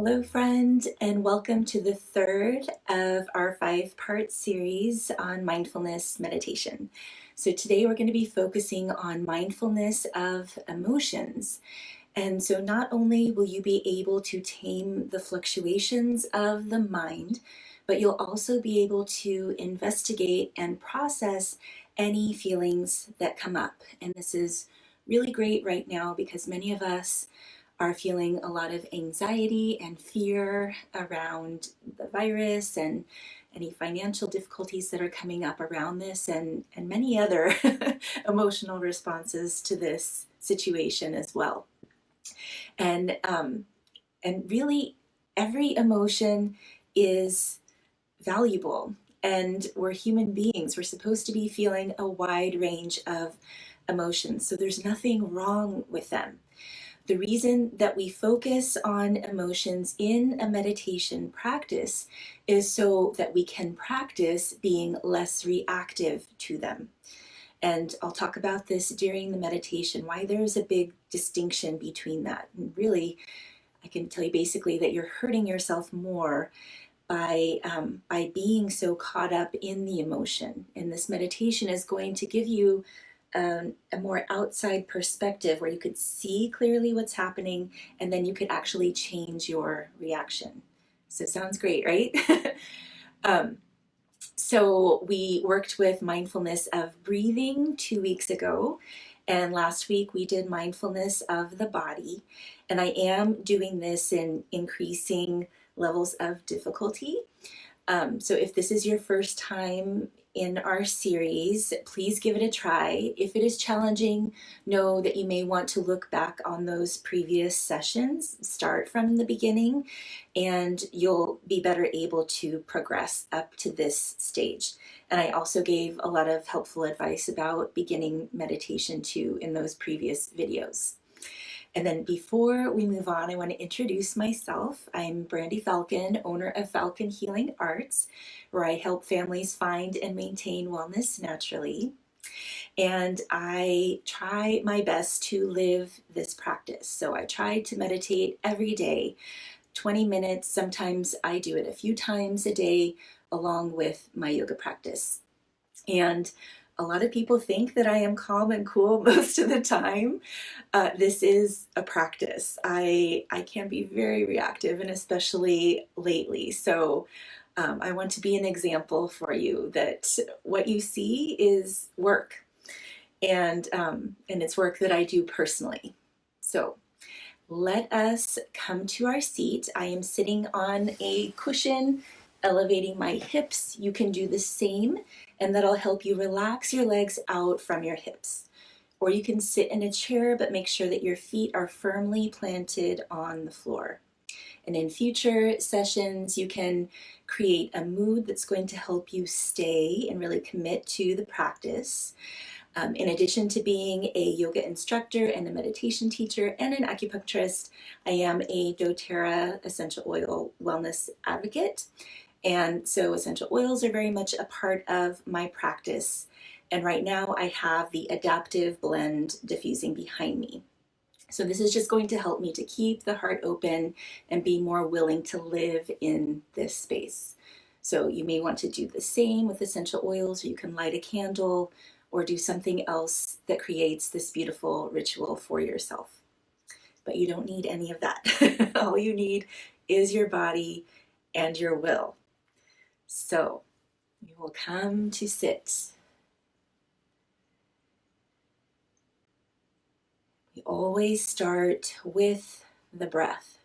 Hello, friend, and welcome to the third of our 5-part series on mindfulness meditation. So today we're going to be focusing on mindfulness of emotions. And so not only will you be able to tame the fluctuations of the mind, but you'll also be able to investigate and process any feelings that come up. And this is really great right now because many of us are feeling a lot of anxiety and fear around the virus and any financial difficulties that are coming up around this and many other emotional responses to this situation as well. And really every emotion is valuable, and we're human beings. We're supposed to be feeling a wide range of emotions, so there's nothing wrong with them. The reason that we focus on emotions in a meditation practice is so that we can practice being less reactive to them. And I'll talk about this during the meditation, why there's a big distinction between that. And really, I can tell you basically that you're hurting yourself more by being so caught up in the emotion. And this meditation is going to give you a more outside perspective where you could see clearly what's happening, and then you could actually change your reaction. So sounds great, right? So we worked with mindfulness of breathing 2 weeks ago, and last week we did mindfulness of the body. And I am doing this in increasing levels of difficulty. So if this is your first time in our series, please give it a try. If it is challenging, know that you may want to look back on those previous sessions, start from the beginning, and you'll be better able to progress up to this stage. And I also gave a lot of helpful advice about beginning meditation too in those previous videos. And then before we move on, I want to introduce myself. I'm Brandy Falcon, owner of Falcon Healing Arts, where I help families find and maintain wellness naturally. And I try my best to live this practice. So I try to meditate every day, 20 minutes. Sometimes I do it a few times a day along with my yoga practice. And a lot of people think that I am calm and cool most of the time. This is a practice. I can be very reactive, and especially lately. So I want to be an example for you that what you see is work, and it's work that I do personally. So let us come to our seat. I am sitting on a cushion, elevating my hips. You can do the same, and that'll help you relax your legs out from your hips. Or you can sit in a chair, but make sure that your feet are firmly planted on the floor. And in future sessions, you can create a mood that's going to help you stay and really commit to the practice. In addition to being a yoga instructor and a meditation teacher and an acupuncturist, I am a doTERRA essential oil wellness advocate. And so essential oils are very much a part of my practice. And right now I have the adaptive blend diffusing behind me. So this is just going to help me to keep the heart open and be more willing to live in this space. So you may want to do the same with essential oils, or you can light a candle or do something else that creates this beautiful ritual for yourself. But you don't need any of that. All you need is your body and your will. So you will come to sit. We always start with the breath.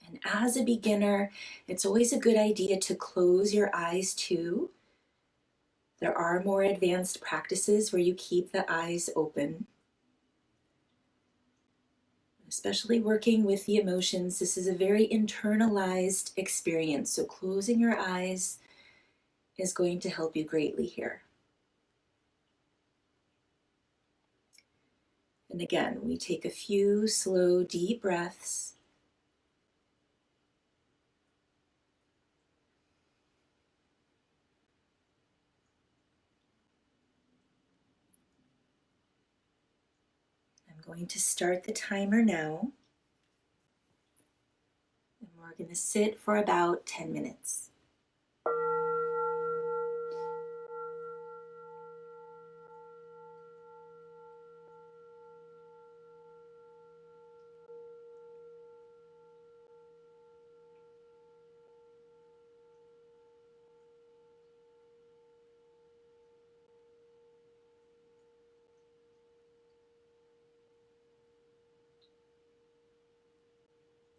And as a beginner, it's always a good idea to close your eyes too. There are more advanced practices where you keep the eyes open. Especially working with the emotions, this is a very internalized experience. So closing your eyes is going to help you greatly here. And again, we take a few slow, deep breaths. I'm going to start the timer now. We're going to sit for about 10 minutes.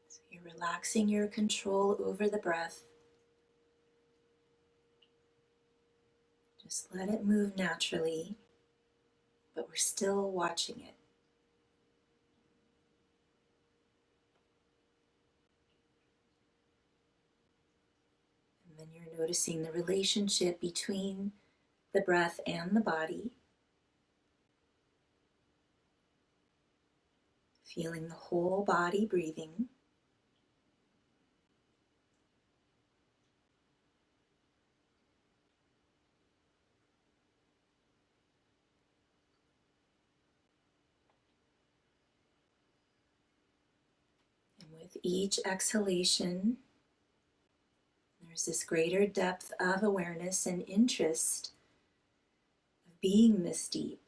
So you're relaxing your control over the breath. Just let it move naturally, but we're still watching it. And then you're noticing the relationship between the breath and the body. Feeling the whole body breathing. And with each exhalation, there's this greater depth of awareness and interest of being this deep.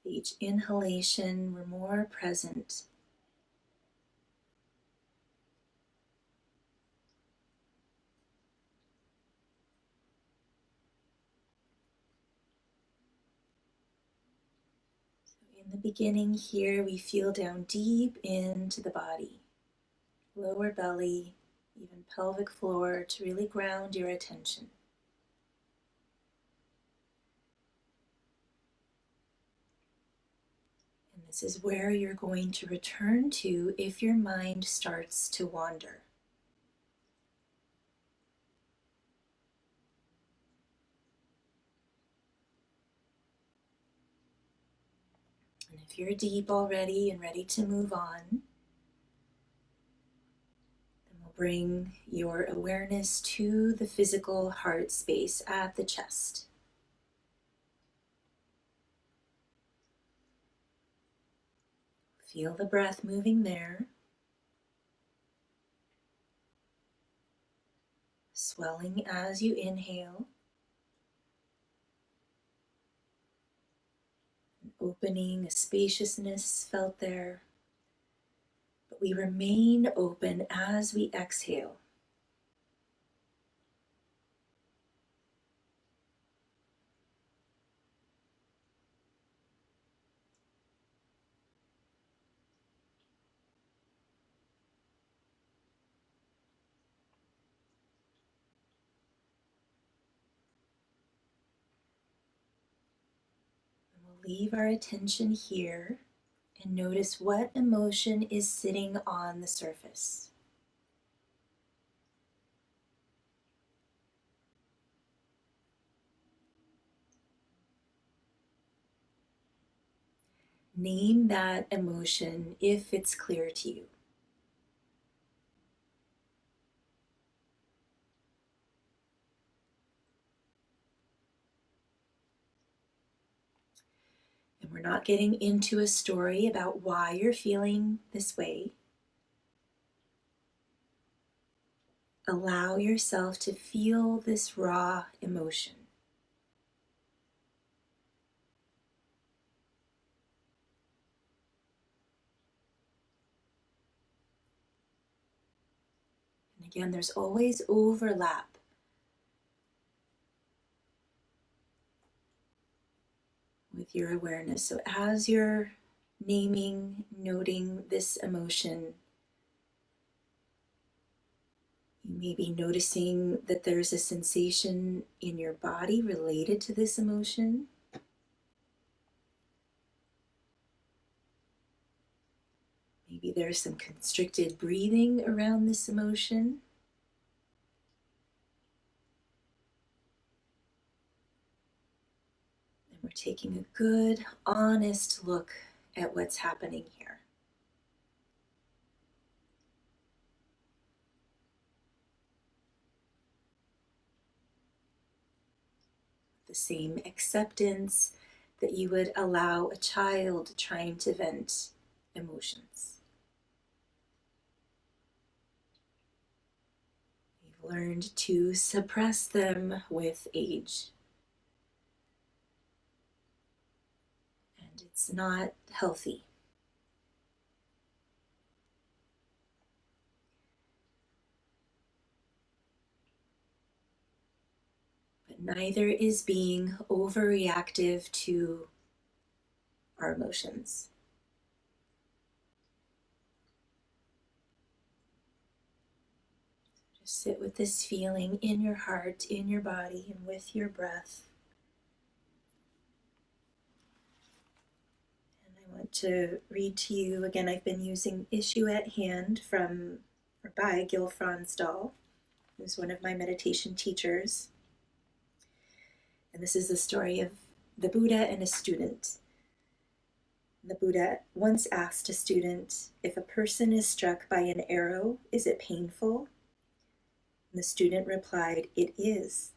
With each inhalation, we're more present. So in the beginning here, we feel down deep into the body, lower belly, even pelvic floor, to really ground your attention. And this is where you're going to return to if your mind starts to wander. And if you're deep already and ready to move on, then we'll bring your awareness to the physical heart space at the chest. Feel the breath moving there, swelling as you inhale, an opening, a spaciousness felt there. But we remain open as we exhale. And we'll leave our attention here and notice what emotion is sitting on the surface. Name that emotion if it's clear to you. And we're not getting into a story about why you're feeling this way. Allow yourself to feel this raw emotion. And again, there's always overlap with your awareness. So as you're naming, noting this emotion, you may be noticing that there's a sensation in your body related to this emotion. Maybe there's some constricted breathing around this emotion. And we're taking a good, honest look at what's happening here. The same acceptance, that you would allow a child trying to vent emotions. You've learned to suppress them with age. And it's not healthy. But neither is being overreactive to our emotions. Just sit with this feeling in your heart, in your body, and with your breath. And I want to read to you again. I've been using Issue at Hand from or by Gil Fronsdal, who's one of my meditation teachers. And this is the story of the Buddha and a student. The Buddha once asked a student, if a person is struck by an arrow, is it painful? And the student replied, it is.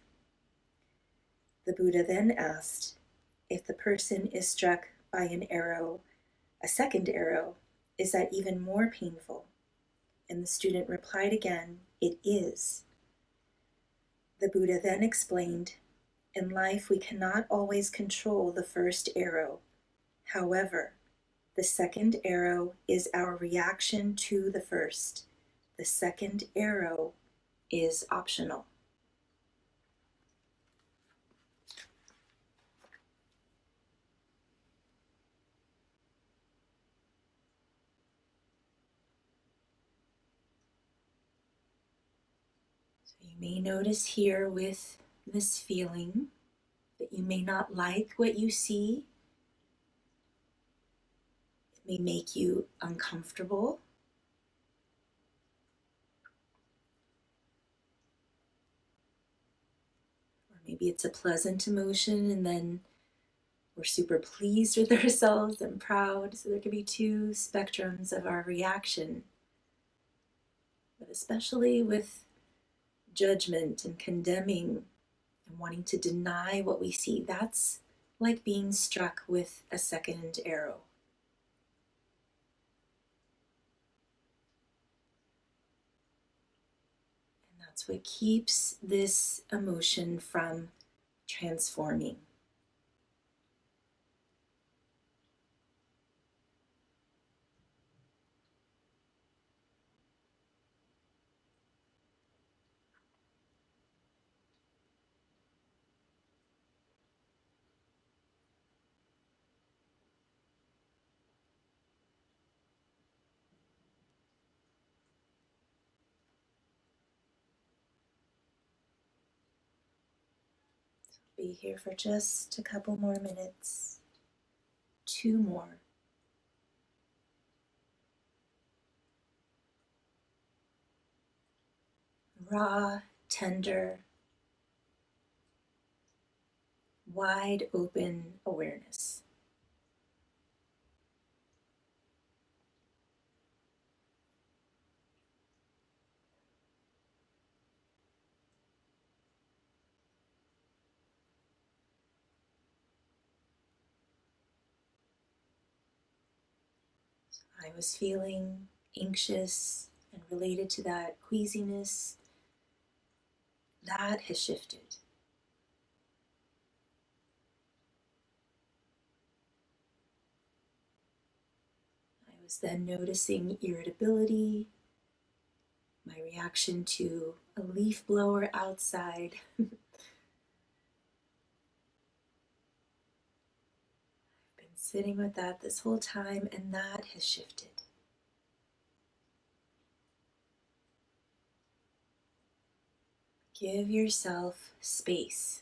The Buddha then asked, if the person is struck by an arrow, a second arrow, is that even more painful? And the student replied again, it is. The Buddha then explained, in life we cannot always control the first arrow. However, the second arrow is our reaction to the first. The second arrow is optional. So you may notice here with this feeling that you may not like what you see. It may make you uncomfortable. Or maybe it's a pleasant emotion and then we're super pleased with ourselves and proud. So there could be two spectrums of our reaction. But especially with judgment and condemning and wanting to deny what we see, that's like being struck with a second arrow. And that's what keeps this emotion from transforming. Be here for just a couple more minutes, 2 more. Raw, tender, wide open awareness. I was feeling anxious, and related to that, queasiness. That has shifted. I was then noticing irritability, my reaction to a leaf blower outside. I've been sitting with that this whole time, and that has shifted. Give yourself space.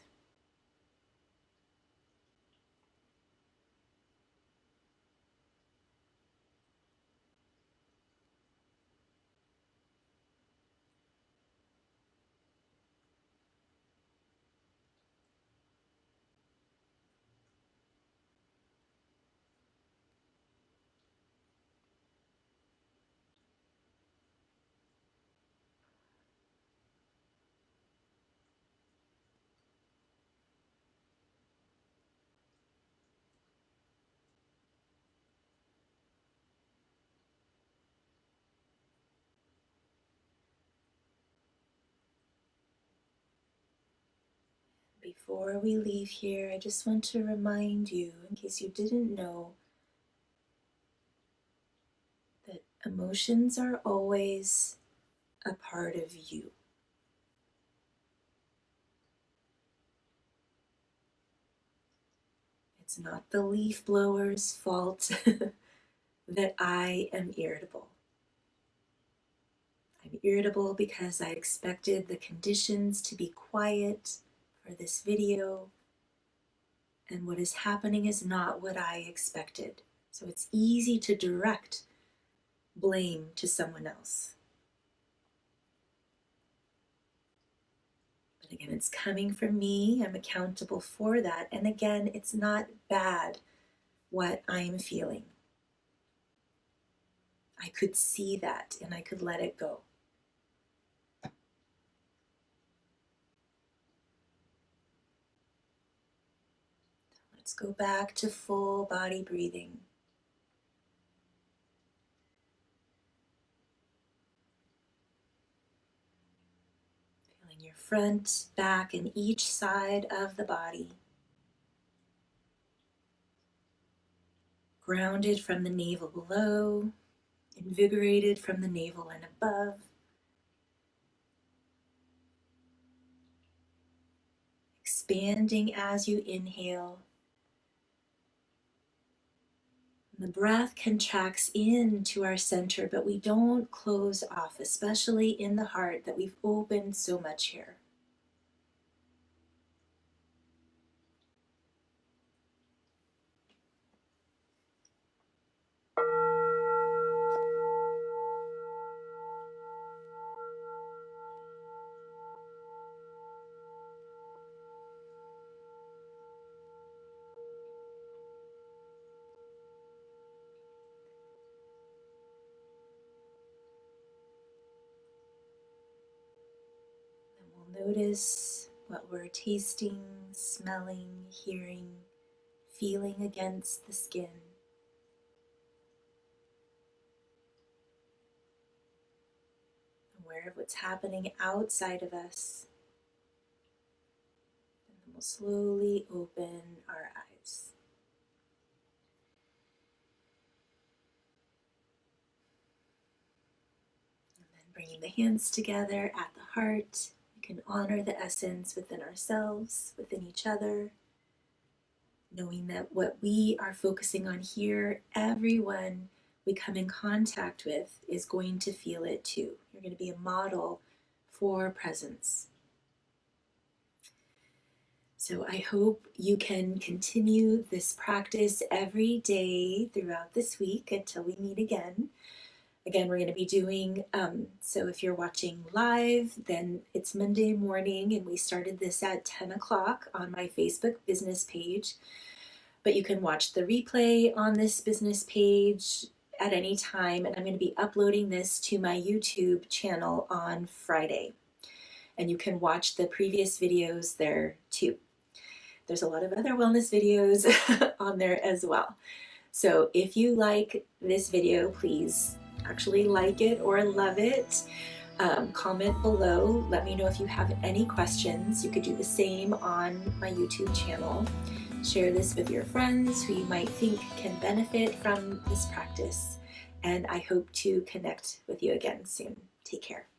Before we leave here, I just want to remind you, in case you didn't know, that emotions are always a part of you. It's not the leaf blower's fault that I am irritable. I'm irritable because I expected the conditions to be quiet for this video, and what is happening is not what I expected. So it's easy to direct blame to someone else. But again, it's coming from me. I'm accountable for that. And again, it's not bad what I'm feeling. I could see that and I could let it go. Let's go back to full body breathing. Feeling your front, back, and each side of the body. Grounded from the navel below, invigorated from the navel and above. Expanding as you inhale. The breath contracts into our center, but we don't close off, especially in the heart that we've opened so much here. And we'll notice what we're tasting, smelling, hearing, feeling against the skin. Aware of what's happening outside of us. And then we'll slowly open our eyes. And then bringing the hands together at the heart, we can honor the essence within ourselves, within each other, knowing that what we are focusing on here, everyone we come in contact with is going to feel it too. You're going to be a model for presence. So I hope you can continue this practice every day throughout this week until we meet again. Again, we're going to be doing, so if you're watching live, then it's Monday morning, and we started this at 10 o'clock on my Facebook business page. But you can watch the replay on this business page at any time, and I'm going to be uploading this to my YouTube channel on Friday. And you can watch the previous videos there too. There's a lot of other wellness videos on there as well. So if you like this video, please actually like it or love it. Comment below. Let me know if you have any questions. You could do the same on my YouTube channel. Share this with your friends who you might think can benefit from this practice. And I hope to connect with you again soon. Take care.